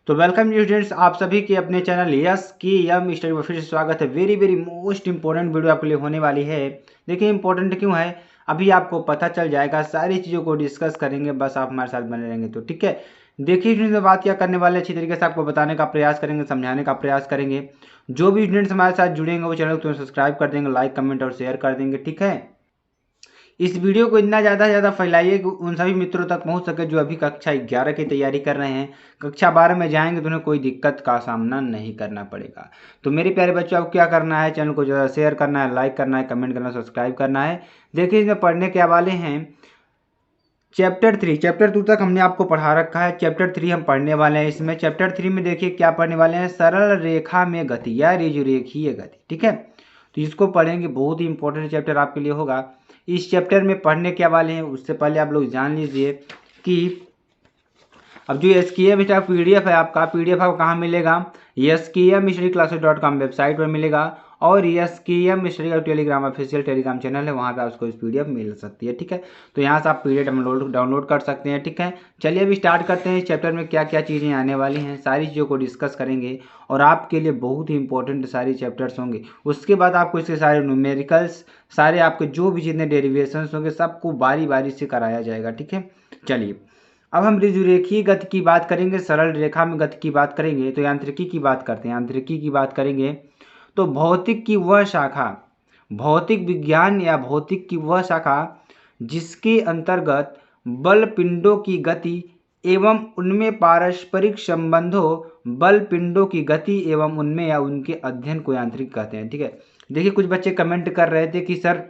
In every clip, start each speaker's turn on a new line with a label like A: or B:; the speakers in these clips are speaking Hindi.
A: तो वेलकम स्टूडेंट्स, आप सभी के अपने चैनल यस की यम स्टडी में फिर से स्वागत है। Very very most important video आपके लिए होने वाली है। देखिए इंपॉर्टेंट क्यों है अभी आपको पता चल जाएगा, सारी चीज़ों को डिस्कस करेंगे, बस आप हमारे साथ बने रहेंगे तो ठीक है। देखिए स्टूडेंट्स, बात क्या करने वाले, अच्छी तरीके से आपको बताने का प्रयास करेंगे, समझाने का प्रयास करेंगे। जो भी स्टूडेंट्स हमारे साथ जुड़ेंगे वो चैनल को सब्सक्राइब कर देंगे, लाइक कमेंट और शेयर कर देंगे, ठीक है। इस वीडियो को इतना ज़्यादा से ज़्यादा फैलाइए कि उन सभी मित्रों तक पहुंच सके जो अभी कक्षा 11 की तैयारी कर रहे हैं। कक्षा 12 में जाएंगे तो उन्हें कोई दिक्कत का सामना नहीं करना पड़ेगा। तो मेरे प्यारे बच्चों, आपको क्या करना है, चैनल को ज़्यादा शेयर करना है, लाइक करना है, कमेंट करना, सब्सक्राइब करना है। देखिए इसमें पढ़ने के वाले हैं चैप्टर 3। चैप्टर 2 तक हमने आपको पढ़ा रखा है, चैप्टर 3 हम पढ़ने वाले हैं। इसमें चैप्टर 3 में देखिए क्या पढ़ने वाले हैं, सरल रेखा में गति या रेखीय गति, ठीक है। तो इसको पढ़ेंगे, बहुत ही इंपॉर्टेंट चैप्टर आपके लिए होगा। इस चैप्टर में पढ़ने क्या वाले हैं उससे पहले आप लोग जान लीजिए कि अब जो एसकेएम बेटा पीडीएफ है, आपका पीडीएफ आपको कहाँ मिलेगा, skmstudyclasses.com वेबसाइट पर मिलेगा, और skm स्टडी का टेलीग्राम ऑफिशियल टेलीग्राम चैनल है, वहाँ पे आपको इस पीडीएफ मिल सकती है, ठीक है। तो यहाँ से आप पीडीएफ डाउनलोड कर सकते हैं, ठीक है। चलिए अभी स्टार्ट करते हैं। इस चैप्टर में क्या क्या चीज़ें आने वाली हैं, सारी चीज़ों को डिस्कस करेंगे और आपके लिए बहुत ही इंपॉर्टेंट सारी चैप्टर्स होंगे। उसके बाद आपको इसके सारे न्यूमेरिकल्स, सारे आपके जो भी जितने डेरिवेशंस होंगे सबको बारी बारी से कराया जाएगा, ठीक है। चलिए अब हम रेखीय गति की बात करेंगे, सरल रेखा में गति की बात करेंगे, तो यांत्रिकी की बात करते हैं। यांत्रिकी की बात करेंगे तो भौतिक की वह शाखा, भौतिक विज्ञान या भौतिक की वह शाखा जिसके अंतर्गत बल पिंडों की गति एवं उनमें पारस्परिक संबंधों, बल पिंडों की गति एवं उनमें या उनके अध्ययन को यांत्रिक कहते हैं, ठीक है। देखिए कुछ बच्चे कमेंट कर रहे थे कि सर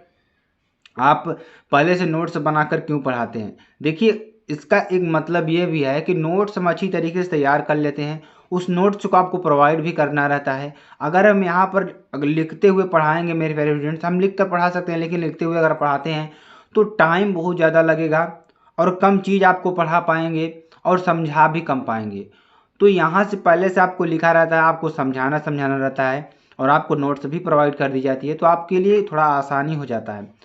A: आप पहले से नोट्स बनाकर क्यों पढ़ाते हैं। देखिए इसका एक मतलब ये भी है कि नोट्स हम अच्छी तरीके से तैयार कर लेते हैं, उस नोट्स को आपको प्रोवाइड भी करना रहता है। अगर हम यहाँ पर अगर लिखते हुए पढ़ाएंगे मेरे प्यारे स्टूडेंट्स, हम लिख कर पढ़ा सकते हैं, लेकिन लिखते हुए अगर पढ़ाते हैं तो टाइम बहुत ज़्यादा लगेगा और कम चीज़ आपको पढ़ा पाएंगे और समझा भी कम पाएंगे। तो यहाँ से पहले से आपको लिखा रहता है, आपको समझाना रहता है और आपको नोट्स भी प्रोवाइड कर दी जाती है, तो आपके लिए थोड़ा आसानी हो जाता है।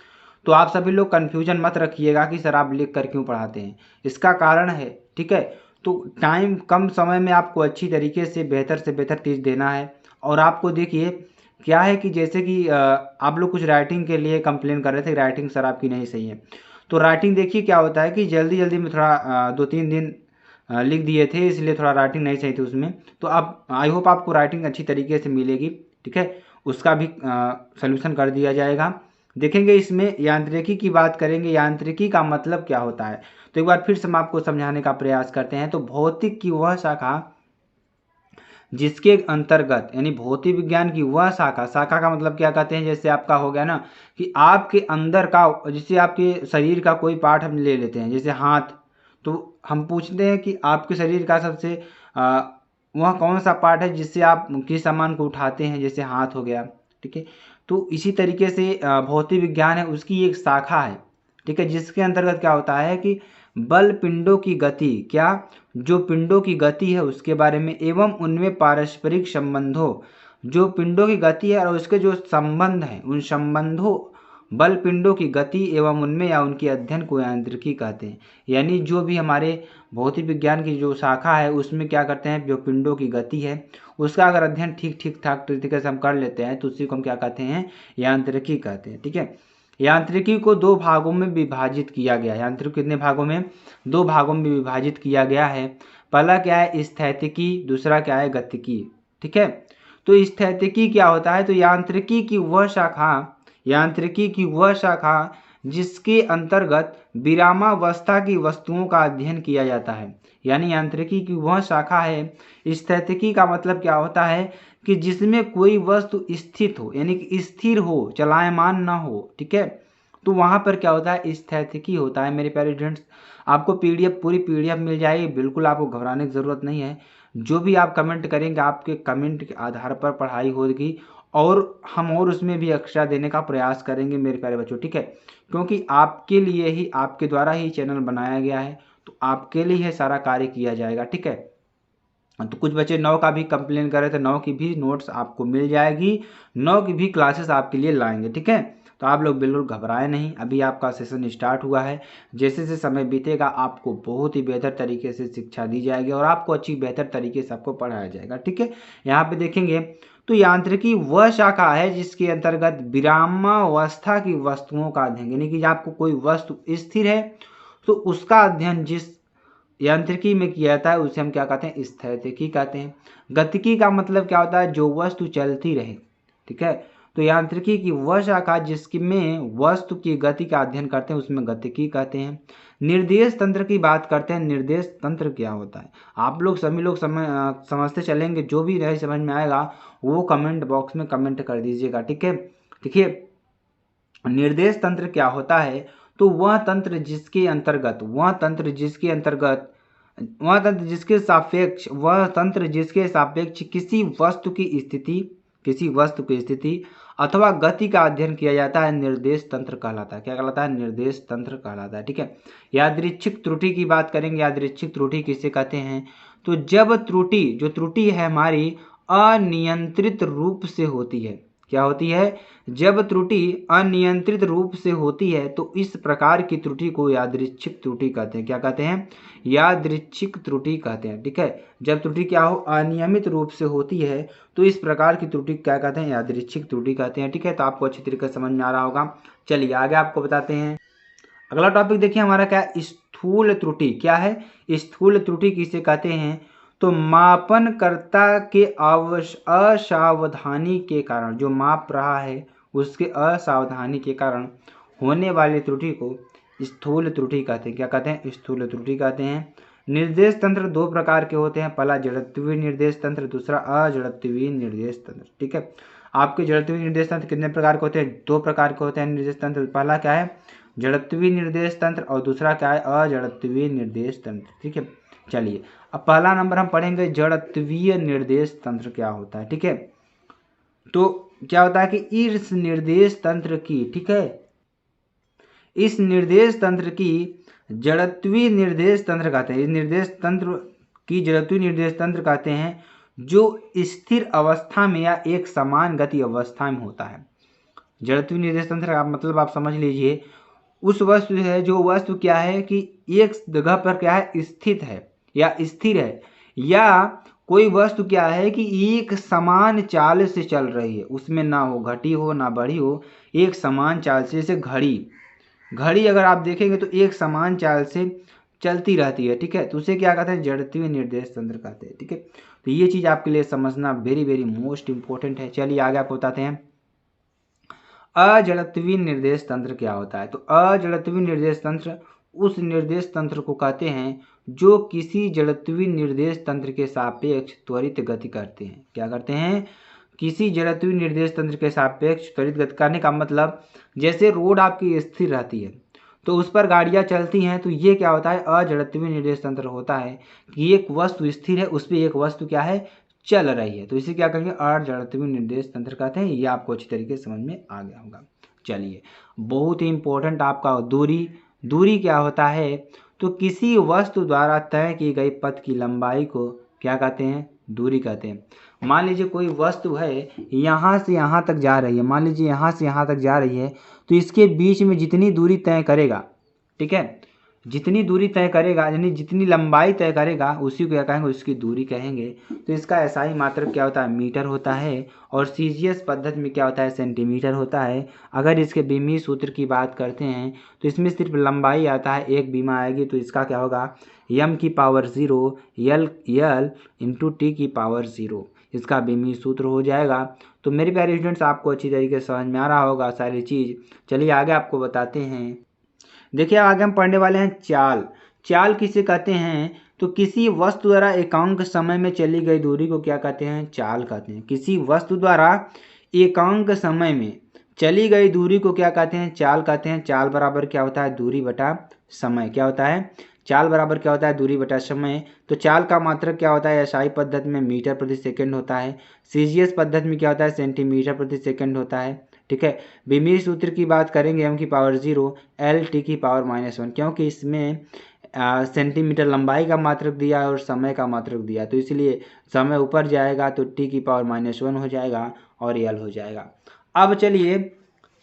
A: तो आप सभी लोग कन्फ्यूजन मत रखिएगा कि सर आप लिख कर क्यों पढ़ाते हैं, इसका कारण है, ठीक है। तो टाइम कम समय में आपको अच्छी तरीके से बेहतर चीज़ देना है। और आपको देखिए क्या है कि जैसे कि आप लोग कुछ राइटिंग के लिए कंप्लेन कर रहे थे, राइटिंग सर आपकी नहीं सही है। तो राइटिंग देखिए क्या होता है कि जल्दी जल्दी में थोड़ा 2-3 दिन लिख दिए थे, इसलिए थोड़ा राइटिंग नहीं सही थी उसमें। तो अब आई होप आपको राइटिंग अच्छी तरीके से मिलेगी, ठीक है। उसका भी सल्यूशन कर दिया जाएगा। देखेंगे इसमें यांत्रिकी की बात करेंगे, यांत्रिकी का मतलब क्या होता है, तो एक बार फिर से हम आपको समझाने का प्रयास करते हैं। तो भौतिक की वह शाखा जिसके अंतर्गत, यानी भौतिक विज्ञान की वह शाखा, शाखा का मतलब क्या कहते हैं, जैसे आपका हो गया ना कि आपके अंदर का, जैसे आपके शरीर का कोई पार्ट हम ले लेते हैं जैसे हाथ, तो हम पूछते हैं कि आपके शरीर का सबसे वह कौन सा पार्ट है जिससे आप किस सामान को उठाते हैं, जैसे हाथ हो गया, ठीक है। तो इसी तरीके से भौतिक विज्ञान है, उसकी एक शाखा है, ठीक है, जिसके अंतर्गत क्या होता है कि बल पिंडों की गति, क्या, जो पिंडों की गति है उसके बारे में, एवं उनमें पारस्परिक संबंधों, जो पिंडों की गति है और उसके जो संबंध हैं उन संबंधों, बल पिंडों की गति एवं उनमें या उनके अध्ययन को यांत्रिकी कहते हैं। यानी जो भी हमारे भौतिक विज्ञान की जो शाखा है उसमें क्या करते हैं, जो पिंडों की गति है उसका अगर अध्ययन ठीक ठाक तरीके से हम कर लेते हैं तो उसी को हम क्या कहते हैं, यांत्रिकी कहते हैं, ठीक है। यांत्रिकी को 2 भागों में विभाजित किया गया है। यांत्रिकी कितने भागों में, 2 भागों में विभाजित किया गया है। पहला क्या है, स्थैतिकी, दूसरा क्या है, गतिकी, ठीक है। तो स्थैतिकी क्या होता है, तो यांत्रिकी की वह शाखा, यांत्रिकी की वह शाखा जिसके अंतर्गत विरामावस्था की वस्तुओं का अध्ययन किया जाता है। यानी यांत्रिकी की वह शाखा है। स्थैतिकी का मतलब क्या होता है कि जिसमें कोई वस्तु स्थित हो, यानी कि स्थिर हो, चलायमान ना हो, ठीक है। तो वहाँ पर क्या होता है, स्थैतिकी होता है। मेरे प्यारे स्टूडेंट्स, आपको पीडीएफ, पूरी पीडीएफ मिल जाएगी, बिल्कुल आपको घबराने की ज़रूरत नहीं है। जो भी आप कमेंट करेंगे आपके कमेंट के आधार पर पढ़ाई होगी और हम और उसमें भी एक्स्ट्रा देने का प्रयास करेंगे मेरे प्यारे बच्चों, ठीक है। क्योंकि आपके लिए ही, आपके द्वारा ही चैनल बनाया गया है, तो आपके लिए ही सारा कार्य किया जाएगा, ठीक है। तो कुछ बच्चे 9 का भी कंप्लेन कर रहे थे, 9 की भी नोट्स आपको मिल जाएगी, 9 की भी क्लासेस आपके लिए लाएंगे, ठीक है। तो आप लोग बिल्कुल घबराएं नहीं, अभी आपका सेशन स्टार्ट हुआ है। जैसे जैसे समय बीतेगा आपको बहुत ही बेहतर तरीके से शिक्षा दी जाएगी और आपको अच्छी बेहतर तरीके से आपको पढ़ाया जाएगा, ठीक है। यहाँ पे देखेंगे तो यांत्रिकी वह शाखा है जिसके अंतर्गत विरामावस्था की वस्तुओं का अध्ययन, यानी कि आपको कोई वस्तु स्थिर है तो उसका अध्ययन जिस यांत्रिकी में किया जाता है उसे हम क्या कहते हैं, स्थैतिकी कहते हैं। गतिकी का मतलब क्या होता है, जो वस्तु चलती रहे, ठीक है। तो यांत्रिकी की वह शाखा जिसमें वस्तु की गति का अध्ययन करते हैं उसमें गतिकी कहते हैं। निर्देश तंत्र की बात करते हैं, निर्देश तंत्र क्या होता है आप लोग सभी लोग समझते चलेंगे, जो भी रहे समझ में आएगा वो कमेंट बॉक्स में कमेंट कर दीजिएगा, ठीक है। देखिए निर्देश तंत्र क्या होता है, तो वह तंत्र जिसके अंतर्गत जिसके सापेक्ष किसी वस्तु की स्थिति अथवा गति का अध्ययन किया जाता है निर्देश तंत्र कहलाता है। क्या कहलाता है, निर्देश तंत्र कहलाता है, ठीक है। यादृच्छिक त्रुटि की बात करेंगे, यादृच्छिक त्रुटि किसे कहते हैं, तो जब त्रुटि है हमारी अनियंत्रित रूप से होती है। क्या होती है, जब त्रुटि अनियंत्रित रूप से होती है तो इस प्रकार की त्रुटि को यादृच्छिक त्रुटि कहते हैं। क्या कहते हैं, यादृच्छिक त्रुटि कहते हैं, ठीक है। जब त्रुटि क्या हो, अनियमित रूप से होती है तो इस प्रकार की त्रुटि क्या कहते हैं, यादृच्छिक त्रुटि कहते हैं, ठीक है। तो आपको अच्छी तरीके से समझ में आ रहा होगा। चलिए आगे आपको बताते हैं। अगला टॉपिक देखिए हमारा क्या है, स्थूल त्रुटि। क्या है, स्थूल त्रुटि किसे कहते हैं, तो मापनकर्ता के असावधानी के कारण, जो माप रहा है उसके असावधानी के कारण होने वाली त्रुटि को स्थूल त्रुटि कहते हैं। क्या कहते हैं, स्थूल त्रुटि कहते हैं। निर्देश तंत्र दो प्रकार के होते हैं, पहला जड़त्वीय निर्देश तंत्र, दूसरा अजड़त्वीय निर्देश तंत्र, ठीक है। आपके जड़त्वीय निर्देश तंत्र कितने प्रकार के होते हैं, दो प्रकार के होते हैं निर्देश तंत्र। पहला क्या है, जड़त्वीय निर्देश तंत्र और दूसरा क्या है, अजड़त्वीय निर्देश तंत्र, ठीक है। चलिए अब पहला नंबर हम पढ़ेंगे जड़त्वीय निर्देश तंत्र क्या होता है, ठीक है। तो क्या होता है कि इस निर्देश तंत्र की, ठीक है, इस निर्देश तंत्र की जड़त्वीय निर्देश तंत्र कहते हैं। इस निर्देश तंत्र की जड़त्वीय निर्देश तंत्र कहते हैं जो स्थिर अवस्था में या एक समान गति अवस्था में होता है। जड़त्वीय निर्देश तंत्र का मतलब आप समझ लीजिए, उस वस्तु है जो वस्तु क्या है कि एक जगह पर क्या है, स्थित है या स्थिर है, या कोई वस्तु क्या है कि एक समान चाल से चल रही है, उसमें ना वो घटी हो ना बढ़ी हो, एक समान चाल से। जैसे घड़ी अगर आप देखेंगे तो एक समान चाल से चलती रहती है, ठीक है। तो उसे क्या कहते हैं, जड़त्वीय निर्देश तंत्र कहते हैं, ठीक है। तो ये चीज़ आपके लिए समझना वेरी वेरी मोस्ट इंपॉर्टेंट है। चलिए आगे आपको बताते हैं अजड़त्वीय निर्देश तंत्र क्या होता है। तो अजड़त्वीय निर्देश तंत्र उस निर्देश तंत्र को कहते हैं जो किसी जड़त्वीय निर्देश तंत्र के सापेक्ष त्वरित गति करते हैं। क्या करते हैं, किसी जड़त्वीय निर्देश तंत्र के सापेक्ष त्वरित गति करने का मतलब, जैसे रोड आपकी स्थिर रहती है तो उस पर गाड़ियां चलती हैं, तो ये क्या होता है, अजड़त्वीय निर्देश तंत्र होता है कि एक वस्तु स्थिर है, उस पर एक वस्तु क्या है, चल रही है, तो इसे क्या करेंगे, अजड़त्वीय निर्देश तंत्र कहते हैं। ये आपको अच्छी तरीके से समझ में आ गया होगा। चलिए बहुत ही इंपॉर्टेंट आपका दूरी क्या होता है, तो किसी वस्तु द्वारा तय की गई पथ की लंबाई को क्या कहते हैं, दूरी कहते हैं। मान लीजिए कोई वस्तु है यहाँ से यहाँ तक जा रही है, मान लीजिए यहाँ से यहाँ तक जा रही है, तो इसके बीच में जितनी दूरी तय करेगा, ठीक है, जितनी दूरी तय करेगा यानी जितनी लंबाई तय करेगा उसी को क्या कहेंगे, उसकी दूरी कहेंगे। तो इसका एसआई मात्रक क्या होता है, मीटर होता है, और सीजीएस पद्धति में क्या होता है, सेंटीमीटर होता है। अगर इसके बीमी सूत्र की बात करते हैं तो इसमें सिर्फ लंबाई आता है, एक बीमा आएगी, तो इसका क्या होगा, m की पावर 0 l इंटू टी की पावर 0, इसका बीमी सूत्र हो जाएगा। तो मेरे प्यारे स्टूडेंट्स आपको अच्छी तरीके से समझ में आ रहा होगा सारी चीज़। चलिए आगे आपको बताते हैं। देखिए आगे हम पढ़ने वाले हैं चाल किसे कहते हैं, तो किसी वस्तु द्वारा एकांक समय में चली गई दूरी को क्या कहते हैं, चाल कहते हैं। किसी वस्तु द्वारा एकांक समय में चली गई दूरी को क्या कहते हैं, चाल कहते हैं। चाल बराबर क्या होता है, दूरी बटा समय। क्या होता है, चाल बराबर क्या होता है, दूरी बटा समय। तो चाल का मात्रक क्या होता है, एसआई पद्धति में मीटर प्रति सेकंड होता है, सीजीएस पद्धति में क्या होता है, सेंटीमीटर प्रति सेकंड होता है, ठीक है। बीमी सूत्र की बात करेंगे m की पावर 0 l t की पावर -1, क्योंकि इसमें सेंटीमीटर लंबाई का मात्रक दिया और समय का मात्रक दिया, तो इसलिए समय ऊपर जाएगा तो t की पावर -1 हो जाएगा और l हो जाएगा। अब चलिए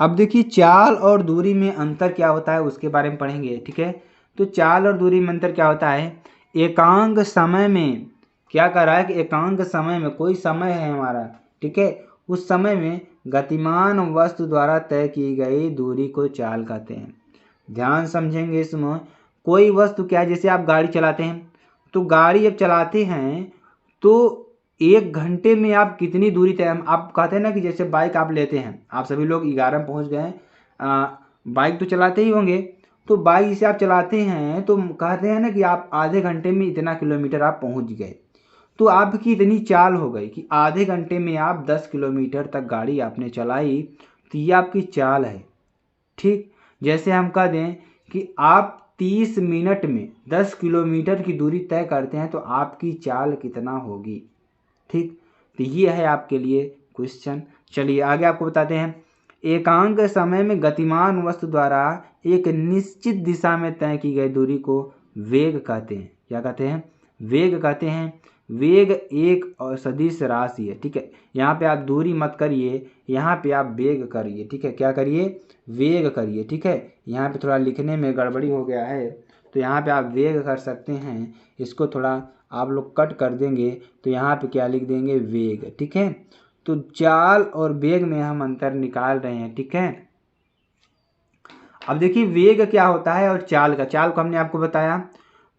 A: अब देखिए चाल और दूरी में अंतर क्या होता है उसके बारे में पढ़ेंगे, ठीक है। तो चाल और दूरी में अंतर क्या होता है, एकांक समय में क्या कर रहा है कि एकांक समय में कोई समय है हमारा, ठीक है, उस समय में गतिमान वस्तु द्वारा तय की गई दूरी को चाल कहते हैं। ध्यान समझेंगे इसमें, कोई वस्तु क्या है, जैसे आप गाड़ी चलाते हैं, तो गाड़ी जब चलाते हैं तो 1 घंटे में आप कितनी दूरी तय, आप कहते हैं ना कि जैसे बाइक आप लेते हैं, आप सभी लोग 11 में पहुँच गए हैं, बाइक तो चलाते ही होंगे, तो बाइक जिसे आप चलाते हैं तो कहते हैं ना कि आप आधे घंटे में इतना किलोमीटर आप पहुँच गए। तो आपकी इतनी चाल हो गई कि आधे घंटे में आप 10 किलोमीटर तक गाड़ी आपने चलाई, तो ये आपकी चाल है, ठीक। जैसे हम कह दें कि आप 30 मिनट में 10 किलोमीटर की दूरी तय करते हैं, तो आपकी चाल कितना होगी, ठीक। तो ये है आपके लिए क्वेश्चन। चलिए आगे आपको बताते हैं। एकांक समय में गतिमान वस्तु द्वारा एक निश्चित दिशा में तय की गई दूरी को वेग कहते हैं। क्या कहते हैं, वेग कहते हैं। वेग एक और सदिश राशि है, ठीक है। यहाँ पे आप दूरी मत करिए, यहाँ पे आप वेग करिए, ठीक है। क्या करिए, वेग करिए, ठीक है। यहाँ पे थोड़ा लिखने में गड़बड़ी हो गया है, तो यहाँ पे आप वेग कर सकते हैं, इसको थोड़ा आप लोग कट कर देंगे, तो यहाँ पे क्या लिख देंगे, वेग, ठीक है। तो चाल और वेग में हम अंतर निकाल रहे हैं, ठीक है। अब देखिए वेग क्या होता है और चाल का, चाल को हमने आपको बताया।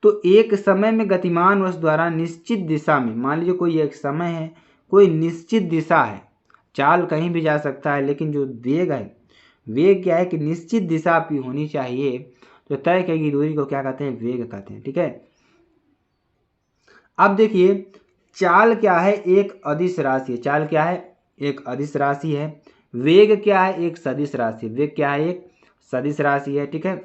A: तो एक समय में गतिमान वस्तु द्वारा निश्चित दिशा में, मान लीजिए कोई एक समय है, कोई निश्चित दिशा है, चाल कहीं भी जा सकता है, लेकिन जो वेग है, वेग क्या है कि निश्चित दिशा आपकी होनी चाहिए, तो तय की गई दूरी को क्या कहते हैं, वेग कहते हैं, ठीक है। अब देखिए चाल क्या है, एक अदिश राशि है। चाल क्या है, एक अदिश राशि है। वेग क्या है, एक सदिश राशि। वेग क्या है, एक सदिश राशि है, ठीक है।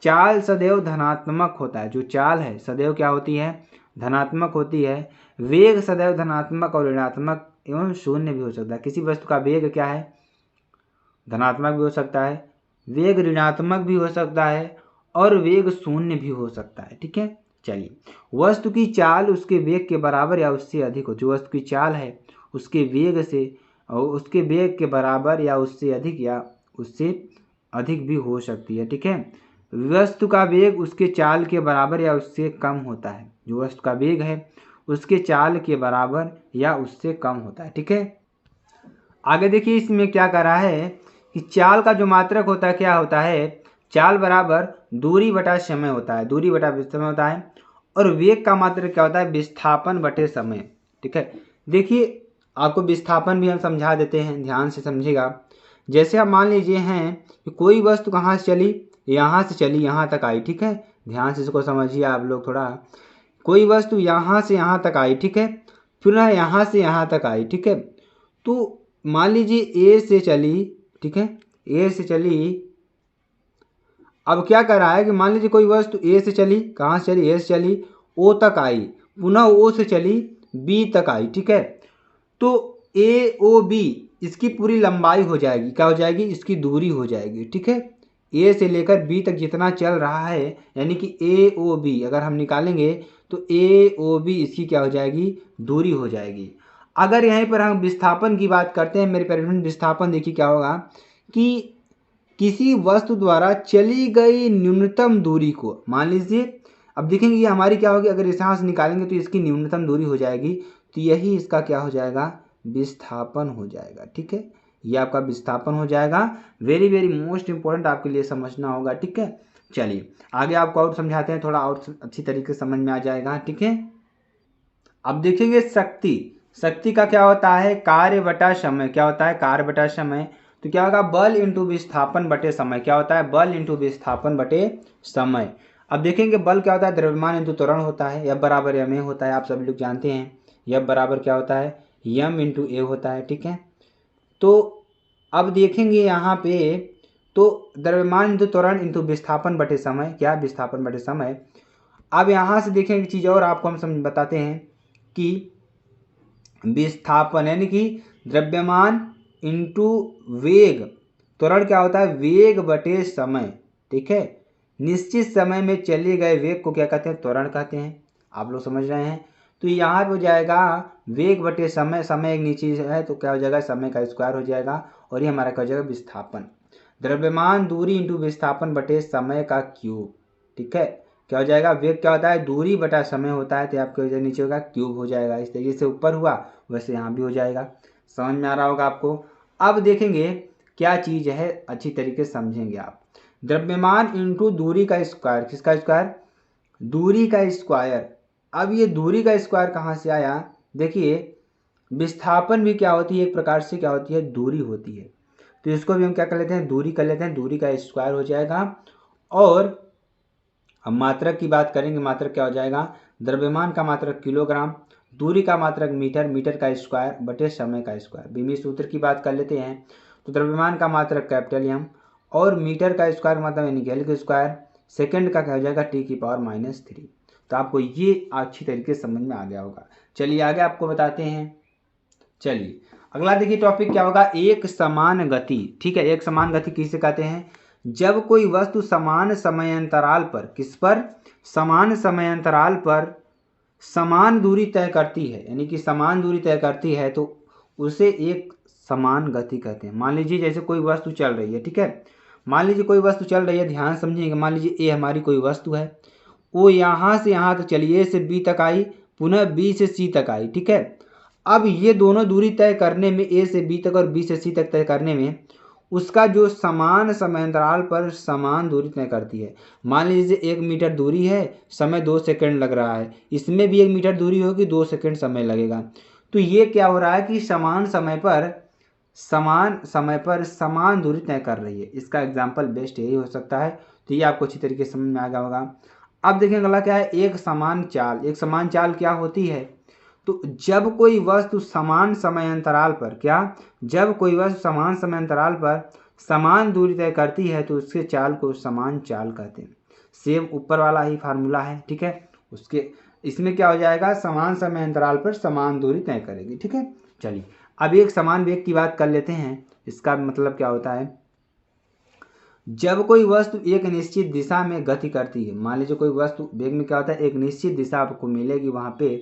A: चाल सदैव धनात्मक होता है, जो चाल है सदैव क्या होती है, धनात्मक होती है। वेग सदैव धनात्मक और ऋणात्मक एवं शून्य भी हो सकता है। किसी वस्तु का वेग क्या है, धनात्मक भी हो सकता है, वेग ऋणात्मक भी हो सकता है, और वेग शून्य भी हो सकता है, ठीक है। चलिए, वस्तु की चाल उसके वेग के बराबर या उससे अधिक हो। जो वस्तु की चाल है उसके वेग से, और उसके वेग के बराबर या उससे अधिक, या उससे अधिक भी हो सकती है, ठीक है। वस्तु का वेग उसके चाल के बराबर या उससे कम होता है। जो वस्तु का वेग है उसके चाल के बराबर या उससे कम होता है, ठीक है। आगे देखिए इसमें क्या कर रहा है कि चाल का जो मात्रक होता है क्या होता है, चाल बराबर दूरी बटा समय होता है, दूरी बटा समय होता है। और वेग का मात्रक क्या होता है, विस्थापन बटे समय, ठीक है। देखिए आपको विस्थापन भी हम समझा देते हैं, ध्यान से समझिएगा। जैसे आप मान लीजिए हैं कि कोई वस्तु कहाँ से चली, यहाँ से चली यहाँ तक आई, ठीक है। ध्यान से इसको समझिए आप लोग थोड़ा। कोई वस्तु यहाँ से यहाँ तक आई, ठीक है, फिर यहाँ से यहाँ तक आई, ठीक है। तो मान लीजिए ए से चली, ठीक है, ए से चली। अब क्या कर रहा है कि मान लीजिए कोई वस्तु ए से चली, कहाँ से चली, ए से चली, ओ तक आई, पुनः ओ से चली बी तक आई, ठीक है। तो ए ओ बी इसकी पूरी लंबाई हो जाएगी, क्या हो जाएगी, इसकी दूरी हो जाएगी, ठीक है। ए से लेकर बी तक जितना चल रहा है, यानी कि ए ओ बी अगर हम निकालेंगे तो ए ओ बी इसकी क्या हो जाएगी, दूरी हो जाएगी। अगर यहीं पर हम विस्थापन की बात करते हैं मेरे प्यारे फ्रेंड, विस्थापन देखिए क्या होगा कि किसी वस्तु द्वारा चली गई न्यूनतम दूरी को, मान लीजिए, अब देखेंगे ये हमारी क्या होगी, अगर यहाँ से निकालेंगे तो इसकी न्यूनतम दूरी हो जाएगी, तो यही इसका क्या हो जाएगा, विस्थापन हो जाएगा, ठीक है। ये आपका विस्थापन हो जाएगा। वेरी वेरी मोस्ट इंपॉर्टेंट आपके लिए समझना होगा, ठीक है। चलिए आगे आपको और समझाते हैं, थोड़ा और अच्छी तरीके से समझ में आ जाएगा, ठीक है। अब देखेंगे शक्ति, शक्ति का क्या होता है, कार्य बटा समय। क्या होता है, कार्य बटा समय। तो क्या होगा, बल इंटू विस्थापन बटे समय। क्या होता है, बल इंटू विस्थापन बटे समय। अब देखेंगे बल क्या होता है, द्रव्यमान इंटू त्वरण होता है, F बराबर ma होता है, आप सभी लोग जानते हैं। F बराबर क्या होता है, m इंटू a होता है। ठीक है, तो अब देखेंगे यहाँ पे, तो द्रव्यमान इंटू त्वरण इंटू विस्थापन बटे समय, क्या, विस्थापन बटे समय। अब यहाँ से देखेंगे चीज़ और आपको हम समझ बताते हैं कि विस्थापन यानी कि द्रव्यमान इंटू वेग, त्वरण क्या होता है, वेग बटे समय। ठीक है, निश्चित समय में चले गए वेग को क्या कहते हैं, त्वरण कहते हैं। आप लोग समझ रहे हैं। तो यहाँ पे हो जाएगा वेग बटे समय, समय एक नीचे है तो क्या हो जाएगा, समय का स्क्वायर हो जाएगा, और ये हमारा क्या हो जाएगा, विस्थापन। द्रव्यमान दूरी इंटू विस्थापन बटे समय का क्यूब। ठीक है, क्या हो जाएगा, वेग क्या होता है, दूरी बटा समय होता है, तो आपके वजह नीचे होगा क्यूब हो जाएगा। इस तरीके से ऊपर हुआ वैसे यहाँ भी हो जाएगा। समझ में आ रहा होगा आपको। अब देखेंगे क्या चीज़ है, अच्छी तरीके से समझेंगे आप। द्रव्यमान इंटू दूरी का स्क्वायर, किसका स्क्वायर, दूरी का स्क्वायर। अब ये दूरी का स्क्वायर कहाँ से आया, देखिए विस्थापन भी क्या होती है, एक प्रकार से क्या होती है, दूरी होती है। तो इसको भी हम क्या कर लेते हैं, दूरी कर लेते हैं, दूरी का स्क्वायर हो जाएगा। और हम मात्रक की बात करेंगे, मात्रक क्या हो जाएगा, द्रव्यमान का मात्रक किलोग्राम, दूरी का मात्रक मीटर, मीटर का स्क्वायर बटे समय का स्क्वायर। बीमी सूत्र की बात कर लेते हैं, तो द्रव्यमान का मात्रक कैपिटल एम, और मीटर का स्क्वायर मतलब यानी कि का स्क्वायर, सेकंड का क्या हो जाएगा, T⁻³ तो आपको ये अच्छी तरीके से समझ में आ गया होगा। चलिए आगे आपको बताते हैं। चलिए अगला देखिए टॉपिक क्या होगा, एक समान गति। ठीक है, एक समान गति किसे कहते हैं, जब कोई वस्तु समान समयांतराल पर, किस पर, समान समयांतराल पर समान दूरी तय करती है, यानी कि समान दूरी तय करती है, तो उसे एक समान गति कहते हैं। मान लीजिए जैसे कोई वस्तु चल रही है, ठीक है, मान लीजिए कोई वस्तु चल रही है, ध्यान समझिएगा। मान लीजिए ए हमारी कोई वस्तु है, वो यहाँ से यहाँ तक चली, ए से बी तक आई, पुनः बी से सी तक आई। ठीक है, अब ये दोनों दूरी तय करने में, ए से बी तक और बी से सी तक तय करने में, उसका जो समान समयांतराल पर समान दूरी तय करती है। मान लीजिए 1 मीटर दूरी है, समय 2 सेकंड लग रहा है, इसमें भी 1 मीटर दूरी होगी, 2 सेकंड समय लगेगा। तो ये क्या हो रहा है कि समान समय पर समान दूरी तय कर रही है। इसका एग्जाम्पल बेस्ट यही हो सकता है। तो ये आपको अच्छी तरीके से समझ में आ गया होगा। अब देखें अगला क्या है, एक समान चाल। एक समान चाल क्या होती है, तो जब कोई वस्तु समान समयांतराल पर, क्या, जब कोई वस्तु समान समयांतराल पर समान दूरी तय करती है तो उसके चाल को समान चाल कहते हैं। सेम ऊपर वाला ही फार्मूला है। ठीक है, उसके इसमें क्या हो जाएगा, समान समयांतराल पर समान दूरी तय करेगी। ठीक है, चलिए अब एक समान वेग की बात कर लेते हैं। इसका मतलब क्या होता है, जब कोई वस्तु एक निश्चित दिशा में गति करती है। मान लीजिए कोई वस्तु, वेग में क्या होता है, एक निश्चित दिशा आपको मिलेगी वहाँ पे,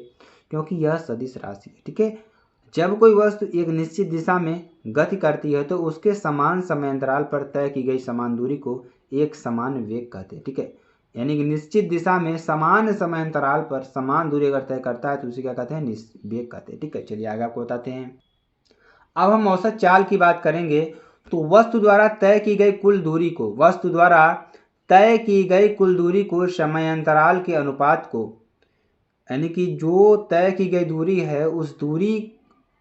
A: क्योंकि यह सदिश राशि है। ठीक है, जब कोई वस्तु एक निश्चित दिशा में गति करती है तो उसके समान समयांतराल पर तय की गई समान दूरी को एक समान वेग कहते हैं। ठीक है, यानी कि निश्चित दिशा में समान समयांतराल पर समान दूरी अगर तय करता है तो उसे क्या कहते हैं, वेग कहते हैं। ठीक है, चलिए आगे आपको बताते हैं। अब हम औसत चाल की बात करेंगे। तो वस्तु द्वारा तय की गई कुल दूरी को, वस्तु द्वारा तय की गई कुल दूरी को समयांतराल के अनुपात को, यानी कि जो तय की गई दूरी है उस दूरी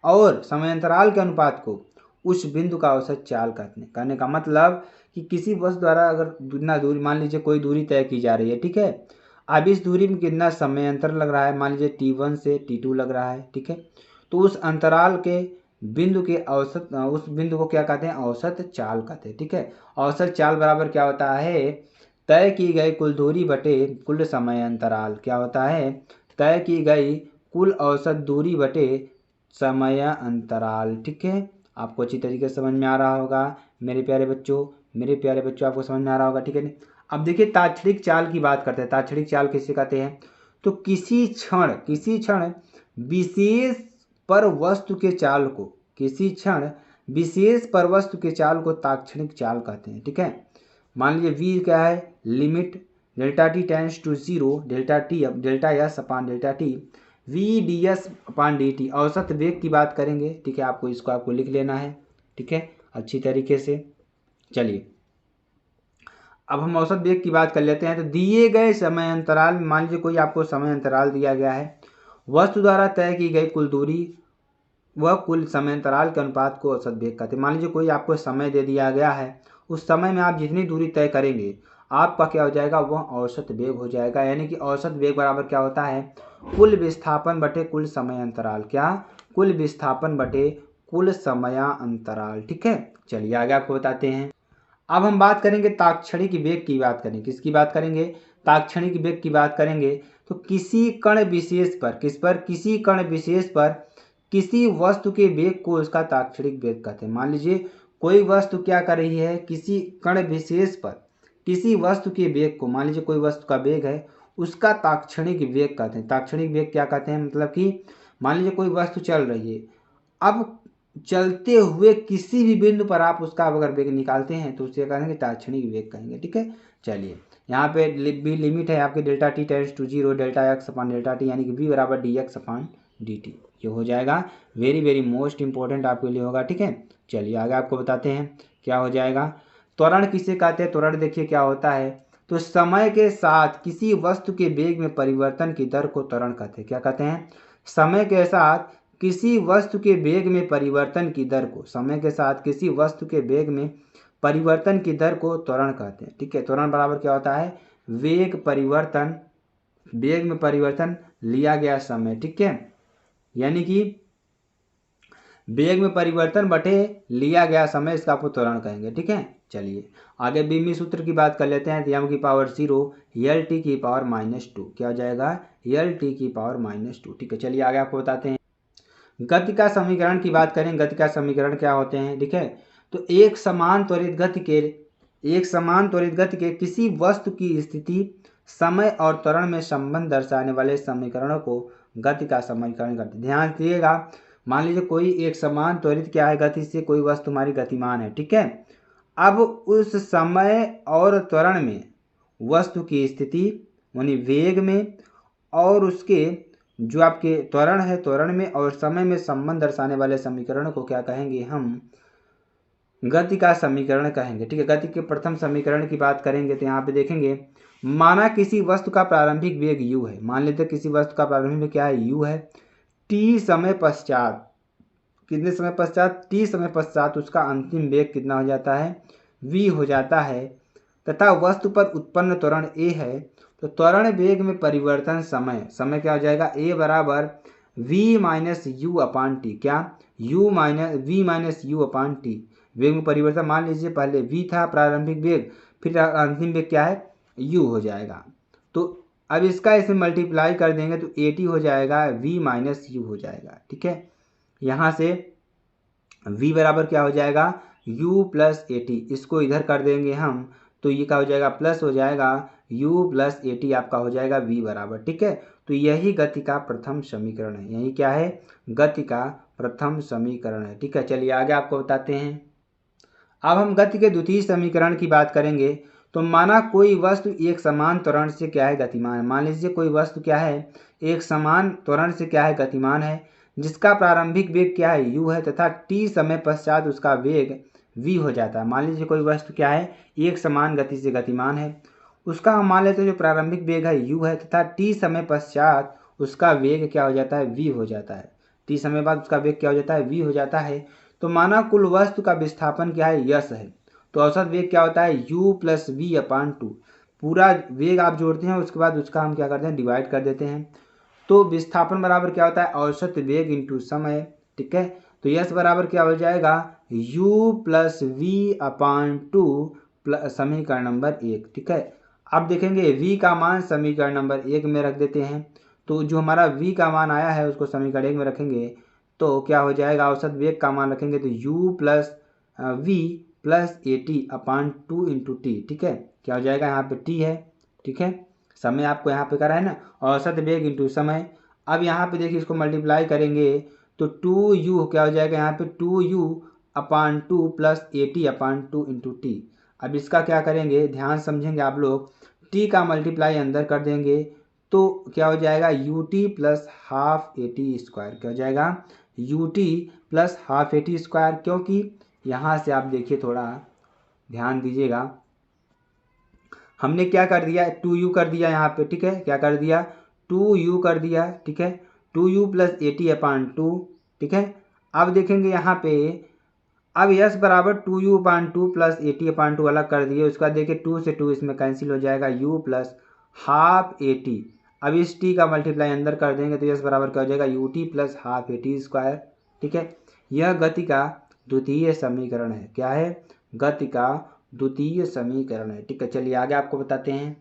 A: और समयांतराल के अनुपात को उस बिंदु का औसत चाल कहते हैं। कहने का मतलब कि किसी वस्तु द्वारा अगर कितना दूरी, मान लीजिए कोई दूरी तय की जा रही है, ठीक है, अब इस दूरी में कितना समय अंतर लग रहा है, मान लीजिए T1 से T2 लग रहा है। ठीक है, तो उस अंतराल के बिंदु के औसत, उस बिंदु को क्या कहते हैं, औसत चाल कहते हैं। ठीक है, औसत चाल बराबर क्या होता है, तय की गई कुल दूरी बटे कुल समय अंतराल। क्या होता है, तय की गई कुल औसत दूरी बटे समय अंतराल। ठीक है, आपको अच्छी तरीके से समझ में आ रहा होगा मेरे प्यारे बच्चों, मेरे प्यारे बच्चों आपको समझ में आ रहा होगा। ठीक है, अब देखिए तात्क्षणिक चाल की बात करते हैं। तात्क्षणिक चाल किसे कहते हैं, तो किसी क्षण विशेष पर वस्तु के चाल को, किसी क्षण विशेष पर वस्तु के चाल को तात्क्षणिक चाल कहते हैं। ठीक है, मान लीजिए v क्या है, limit delta t tends to 0 delta s upon delta t VdS upon dt। औसत वेग की बात करेंगे। ठीक है, आपको इसको आपको लिख लेना है। ठीक है, अच्छी तरीके से। चलिए अब हम औसत वेग की बात कर लेते हैं। तो दिए गए समय अंतराल, मान लीजिए कोई आपको समय अंतराल दिया गया है, वस्तु द्वारा तय की गई कुल दूरी वह कुल समय अंतराल के अनुपात को औसत वेग कहते हैं। मान लीजिए कोई आपको समय दे दिया गया है, उस समय में आप जितनी दूरी तय करेंगे आपका क्या हो जाएगा, वह औसत वेग हो जाएगा। यानी कि औसत वेग बराबर क्या होता है, कुल विस्थापन बटे कुल समय अंतराल। क्या, कुल विस्थापन बटे कुल समयांतराल। ठीक है, चलिए आगे आपको बताते हैं। अब हम बात करेंगे ताक्षणिक वेग की बात करेंगे। किसकी बात करेंगे, ताक्षणिक वेग की बात करेंगे। तो किसी कण विशेष पर, किस पर, किसी कण विशेष पर किसी वस्तु के वेग को उसका ताक्षणिक वेग कहते हैं। मान लीजिए कोई वस्तु क्या कर रही है, किसी कण विशेष पर किसी वस्तु के वेग को, मान लीजिए कोई वस्तु का वेग है, उसका ताक्षणिक वेग कहते हैं। ताक्षणिक वेग क्या कहते हैं, मतलब कि मान लीजिए कोई वस्तु चल रही है, अब चलते हुए किसी भी बिंदु पर आप उसका अगर वेग निकालते हैं तो उसे कहेंगे ताक्षणिक वेग कहेंगे। ठीक है, चलिए यहाँ पे भी लिमिट है आपके delta t tends to zero delta x upon delta t, यानी कि v बराबर d x upon d t. ये हो जाएगा वेरी वेरी मोस्ट इंपॉर्टेंट आपके लिए होगा। ठीक है, चलिए आगे आपको बताते हैं क्या हो जाएगा। त्वरण किसे कहते हैं, त्वरण देखिए क्या होता है, तो समय के साथ किसी वस्तु के वेग में परिवर्तन की दर को त्वरण कहते हैं। क्या कहते हैं, समय के साथ किसी वस्तु के वेग में परिवर्तन की दर को, समय के साथ किसी वस्तु के वेग में परिवर्तन की दर को त्वरण कहते हैं। ठीक है, त्वरण बराबर क्या होता है, वेग परिवर्तन, वेग में परिवर्तन लिया गया समय। ठीक है, यानी कि वेग में परिवर्तन बटे लिया गया समय, इसका आपको त्वरण कहेंगे। ठीक है, चलिए आगे बीमी सूत्र की बात कर लेते हैं। एम की पावर 0 एल टी की पावर -2, क्या हो जाएगा, एल टी की पावर -2। ठीक है, चलिए आगे आपको बताते हैं। गति का समीकरण की बात करें, गति का समीकरण क्या होते हैं। ठीक है, तो एक समान त्वरित गति के किसी वस्तु की स्थिति, समय और त्वरण में संबंध दर्शाने वाले समीकरणों को गति का समीकरण कहते हैं। ध्यान दीजिएगा, मान लीजिए कोई एक समान त्वरित क्या है, गति से कोई वस्तु हमारी गतिमान है। ठीक है, अब उस समय और त्वरण में वस्तु की स्थिति यानी वेग में, और उसके जो आपके त्वरण है, त्वरण में और समय में संबंध दर्शाने वाले समीकरण को क्या कहेंगे, हम गति का समीकरण कहेंगे। ठीक है, गति के प्रथम समीकरण की बात करेंगे तो यहाँ पे देखेंगे, माना किसी वस्तु का प्रारंभिक वेग u है। मान लेते किसी वस्तु का प्रारंभिक वेग क्या है, u है। t समय पश्चात, कितने समय पश्चात, t समय पश्चात उसका अंतिम वेग कितना हो जाता है, v हो जाता है, तथा वस्तु पर उत्पन्न त्वरण a है। तो त्वरण वेग में परिवर्तन समय, समय क्या हो जाएगा, a बराबर v माइनस यू अपान टी। क्या, u minus v minus U अपान टी। वेग में परिवर्तन, मान लीजिए पहले v था प्रारंभिक वेग, फिर अंतिम वेग क्या है, u हो जाएगा। तो अब इसका इसमें मल्टीप्लाई कर देंगे तो at हो जाएगा, v माइनस यू हो जाएगा। ठीक है, यहाँ से v बराबर क्या हो जाएगा, u प्लस at, इसको इधर कर देंगे हम तो ये क्या हो जाएगा, प्लस हो जाएगा, u प्लस at आपका हो जाएगा v बराबर। ठीक है, तो यही गति का प्रथम समीकरण है, यही क्या है, गति का प्रथम समीकरण है। ठीक है, चलिए आगे आपको बताते हैं। अब हम गति के द्वितीय समीकरण की बात करेंगे। तो माना कोई वस्तु एक समान त्वरण से क्या है, गतिमान। मान लीजिए कोई वस्तु क्या है, एक समान त्वरण से क्या है, गतिमान है, जिसका प्रारंभिक वेग क्या है, u है, तथा t समय पश्चात उसका वेग v हो जाता है। मान लीजिए कोई वस्तु क्या है, एक समान गति से गतिमान है, उसका हम मान लेते हैं जो प्रारंभिक वेग है u है, तथा t समय पश्चात उसका वेग क्या हो जाता है, v हो जाता है। t समय बाद उसका वेग क्या हो जाता है, v हो जाता है। तो माना कुल वस्तु का विस्थापन क्या है, यस है, तो औसत वेग क्या होता है, u प्लस वी अपान 2। पूरा वेग आप जोड़ते हैं, उसके बाद उसका हम क्या करते हैं, डिवाइड कर देते हैं। तो विस्थापन बराबर क्या होता है, औसत वेग इंटू समय। ठीक है, तो यस बराबर क्या हो जाएगा, u plus V upon 2 plus समीकरण नंबर 1। ठीक है, अब देखेंगे v का मान समीकरण नंबर 1 में रख देते हैं। तो जो हमारा v का मान आया है उसको समीकरण 1 में रखेंगे तो क्या हो जाएगा, औसत वेग का मान रखेंगे तो u plus v plus at upon 2 into t. ठीक है, क्या हो जाएगा, यहाँ पे t है। ठीक है, समय आपको यहाँ पे करा है ना, औसत वेग इंटू समय। अब यहाँ पे देखिए इसको मल्टीप्लाई करेंगे तो 2u क्या हो जाएगा, यहाँ पे 2u upon 2 plus at upon 2 into T. अब इसका क्या करेंगे, ध्यान समझेंगे आप लोग, t का मल्टीप्लाई अंदर कर देंगे तो क्या हो जाएगा, ut plus half at square. क्या हो जाएगा, ut plus half at square. क्योंकि यहाँ से आप देखिए, थोड़ा ध्यान दीजिएगा, हमने क्या कर दिया, 2u कर दिया यहाँ पे। ठीक है, क्या कर दिया, 2u कर दिया। ठीक है, 2u प्लस at अपान 2। ठीक है, अब देखेंगे यहाँ पे, अब यस बराबर 2u/2 प्लस AT/2 अलग कर दिए, उसका देखिए 2 से 2 इसमें कैंसिल हो जाएगा, u प्लस हाफ AT। अब इस t का मल्टीप्लाई अंदर कर देंगे तो यस बराबर क्या हो जाएगा, ut plus half AT square. ठीक है, यह गति का द्वितीय समीकरण है। क्या है, गति का द्वितीय समीकरण है। ठीक है, चलिए आगे आपको बताते हैं।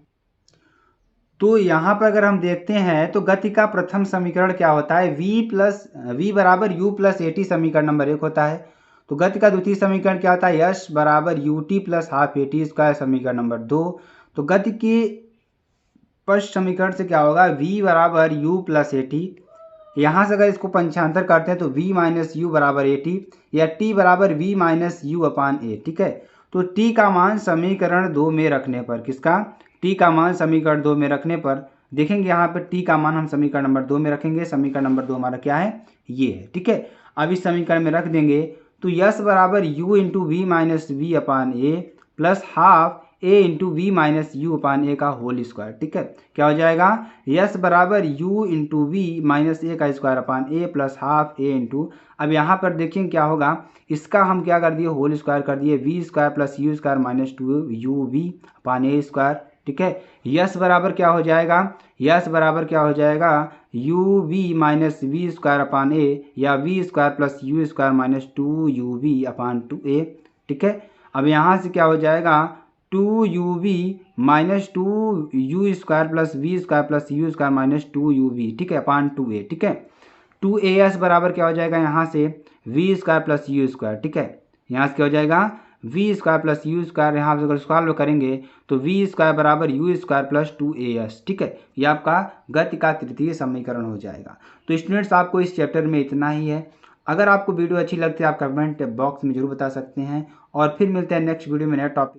A: तो यहाँ पर अगर हम देखते हैं तो गति का प्रथम समीकरण क्या होता है, v बराबर u प्लस AT समीकरण नंबर 1 होता है। तो गति का द्वितीय समीकरण क्या होता है, यश बराबर ut plus half AT square समीकरण नंबर 2। तो गति की स्पष्ट समीकरण से क्या होगा, v बराबर u प्लस AT, यहाँ से अगर इसको पंचांतर करते हैं तो v माइनस यू बराबर AT, या t बराबर v माइनस यू अपान ए। ठीक है, तो t का मान समीकरण 2 में रखने पर, किसका, t का मान समीकरण 2 में रखने पर देखेंगे, यहाँ पर t का मान हम समीकरण नंबर 2 में रखेंगे। समीकरण नंबर 2 हमारा क्या है, ये है। ठीक है, अब इस समीकरण में रख देंगे तो यस बराबर u into V minus V upon A plus half a into V minus U upon A का होल स्क्वायर। ठीक है, क्या हो जाएगा, यस बराबर u इंटू वी माइनस ए का square upon A plus half a into, अब यहाँ पर देखिए क्या होगा, इसका हम क्या कर दिए, होल स्क्वायर कर दिए, v square plus you square minus 2u v upon a square. ठीक है, यस बराबर क्या हो जाएगा, यस बराबर क्या हो जाएगा, U V minus V square upon A, या V square plus you square minus 2u v upon 2a। ठीक है, अब यहाँ से क्या हो जाएगा, 2u v minus 2u square plus v square plus you square minus 2u v। ठीक है, अपान 2a। ठीक है, 2as बराबर क्या हो जाएगा, यहाँ से v square plus you square. ठीक है, यहाँ से क्या हो जाएगा, v square plus you square, यहाँ से अगर सॉल्व करेंगे तो वी स्क्वायर बराबर यू स्क्वायर प्लस 2as। ठीक है, ये आपका गति का तृतीय समीकरण हो जाएगा। तो स्टूडेंट्स आपको इस चैप्टर में इतना ही है। अगर आपको वीडियो अच्छी लगती है आप कमेंट बॉक्स में जरूर बता सकते हैं, और फिर मिलते हैं नेक्स्ट वीडियो में नया टॉपिक।